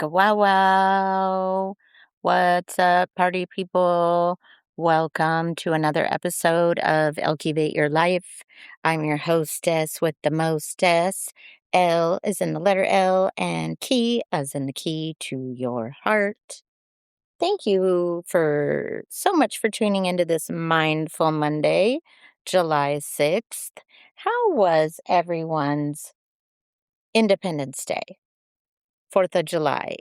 Wicka wow wow. What's up, party people? Welcome to another episode of Elcultivate Your Life. I'm your hostess with the mostess. L is in the letter L and key as in the key to your heart. Thank you for so much for tuning into this Mindful Monday, July 6th. How was everyone's Independence Day, 4th of July?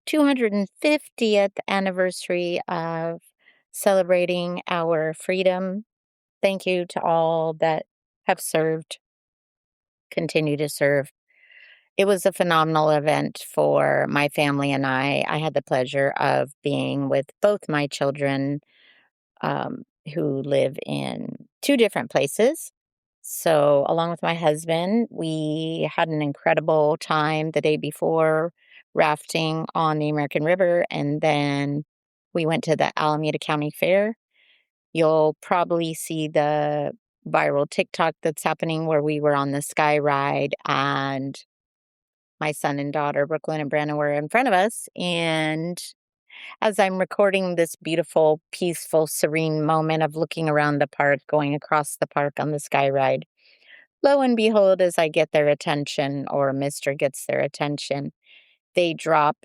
250th anniversary of celebrating our freedom. Thank you to all that have served, continue to serve. It was a phenomenal event for my family and I. I had the pleasure of being with both my children um, who live in two different places. So, along with my husband, we had an incredible time the day before rafting on the American River, and then we went to the Alameda County Fair. You'll probably see the viral TikTok that's happening where we were on the sky ride, and my son and daughter, Brooklyn and Brandon, were in front of us. And as I'm recording this beautiful, peaceful, serene moment of looking around the park, going across the park on the sky ride, lo and behold, as I get their attention or Mister gets their attention, they drop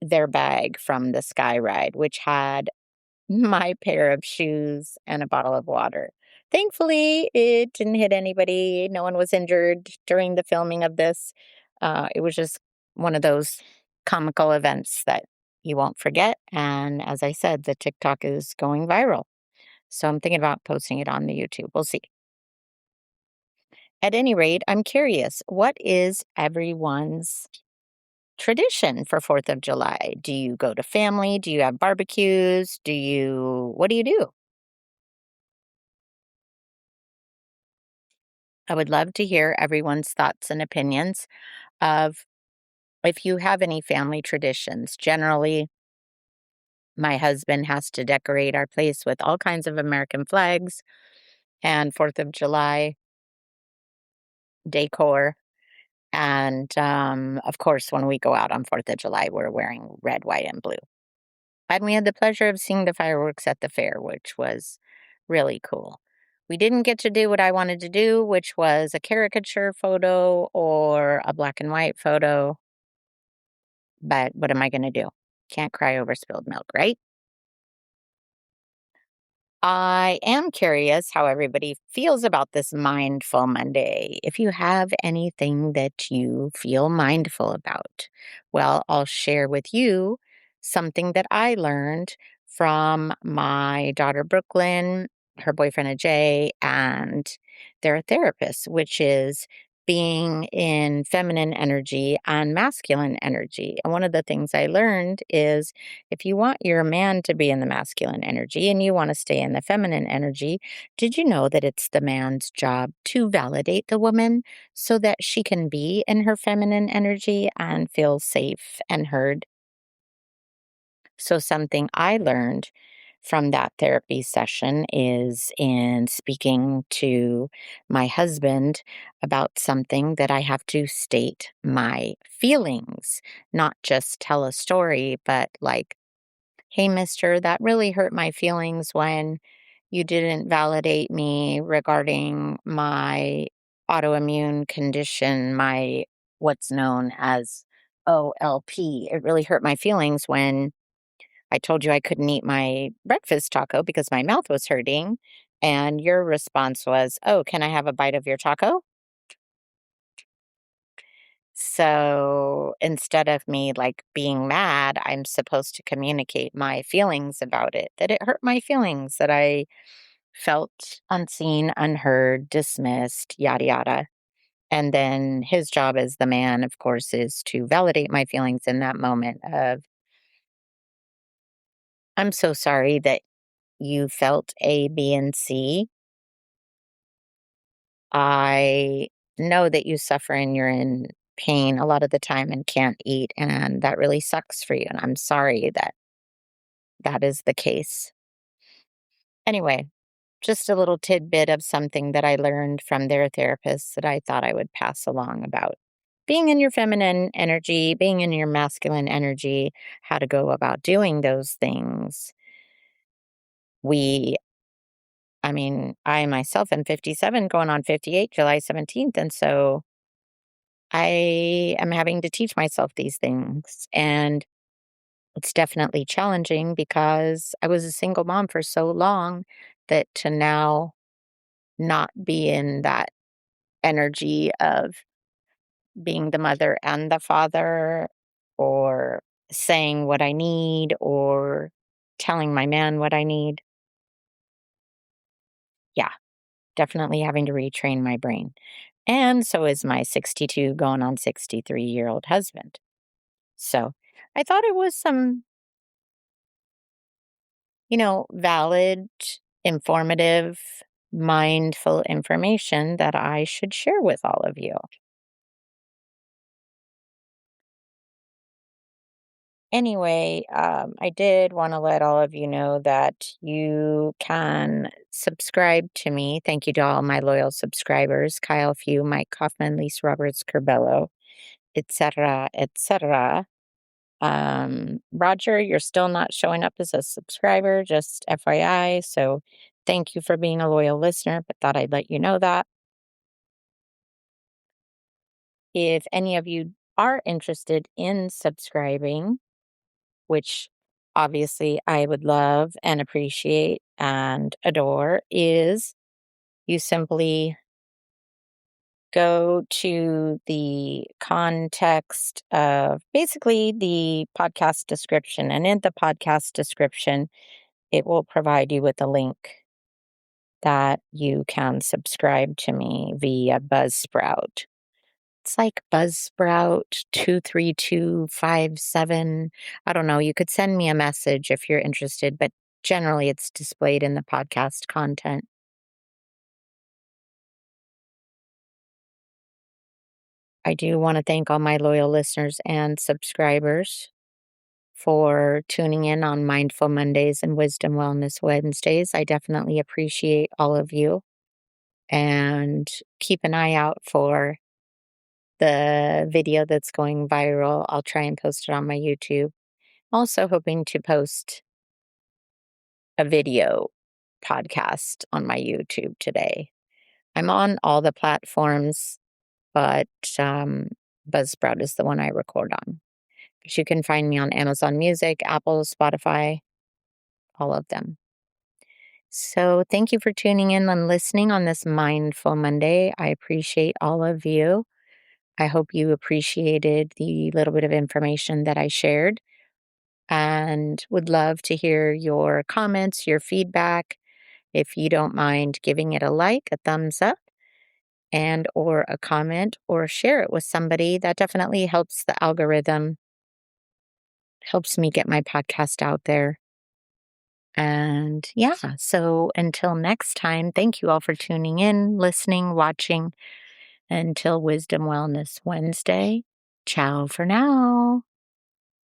their bag from the sky ride, which had my pair of shoes and a bottle of water. Thankfully, it didn't hit anybody. No one was injured during the filming of this. It was just one of those comical events that you won't forget. And as I said, the TikTok is going viral. So I'm thinking about posting it on the YouTube. We'll see. At any rate, I'm curious, what is everyone's tradition for 4th of July? Do you go to family? Do you have barbecues? What do you do? I would love to hear everyone's thoughts and opinions of if you have any family traditions. Generally, my husband has to decorate our place with all kinds of American flags and 4th of July decor. And of course, when we go out on 4th of July, we're wearing red, white, and blue. And we had the pleasure of seeing the fireworks at the fair, which was really cool. We didn't get to do what I wanted to do, which was a caricature photo or a black and white photo. But what am I going to do? Can't cry over spilled milk, right? I am curious how everybody feels about this Mindful Monday. If you have anything that you feel mindful about, well, I'll share with you something that I learned from my daughter Brooklyn, her boyfriend Ajay, and their therapist, which is being in feminine energy and masculine energy. And one of the things I learned is if you want your man to be in the masculine energy and you want to stay in the feminine energy, did you know that it's the man's job to validate the woman so that she can be in her feminine energy and feel safe and heard? So, something I learned from that therapy session is in speaking to my husband about something that I have to state my feelings, not just tell a story, but like, hey, mister, that really hurt my feelings when you didn't validate me regarding my autoimmune condition, my what's known as OLP. It really hurt my feelings when I told you I couldn't eat my breakfast taco because my mouth was hurting. And your response was, oh, can I have a bite of your taco? So instead of me like being mad, I'm supposed to communicate my feelings about it, that it hurt my feelings, that I felt unseen, unheard, dismissed, yada, yada. And then his job as the man, of course, is to validate my feelings in that moment of, I'm so sorry that you felt A, B, and C. I know that you suffer and you're in pain a lot of the time and can't eat, and that really sucks for you. And I'm sorry that that is the case. Anyway, just a little tidbit of something that I learned from their therapist that I thought I would pass along about being in your feminine energy, being in your masculine energy, how to go about doing those things. We I mean, I myself am 57 going on 58 July 17th, and so I am having to teach myself these things, and it's definitely challenging because I was a single mom for so long that to now not be in that energy of being the mother and the father, or saying what I need, or telling my man what I need. Yeah, definitely having to retrain my brain. And so is my 62 going on 63-year-old husband. So I thought it was some, valid, informative, mindful information that I should share with all of you. Anyway, I did want to let all of you know that you can subscribe to me. Thank you to all my loyal subscribers: Kyle Few, Mike Kaufman, Lisa Roberts, Curbello, etc., etc. Roger, you're still not showing up as a subscriber, just FYI. So thank you for being a loyal listener, but thought I'd let you know that. If any of you are interested in subscribing, which obviously I would love and appreciate and adore, is you simply go to the context of basically the podcast description. And in the podcast description, it will provide you with a link that you can subscribe to me via Buzzsprout. It's like Buzzsprout 23257. I don't know. You could send me a message if you're interested, but generally it's displayed in the podcast content. I do want to thank all my loyal listeners and subscribers for tuning in on Mindful Mondays and Wisdom Wellness Wednesdays. I definitely appreciate all of you, and keep an eye out for the video that's going viral. I'll try and post it on my YouTube. Also hoping to post a video podcast on my YouTube today. I'm on all the platforms, but Buzzsprout is the one I record on. But you can find me on Amazon Music, Apple, Spotify, all of them. So thank you for tuning in and listening on this Mindful Monday. I appreciate all of you. I hope you appreciated the little bit of information that I shared, and would love to hear your comments, your feedback. If you don't mind giving it a like, a thumbs up, and or a comment, or share it with somebody, that definitely helps the algorithm, helps me get my podcast out there. And yeah, so until next time, thank you all for tuning in, listening, watching. Until Wisdom Wellness Wednesday, ciao for now.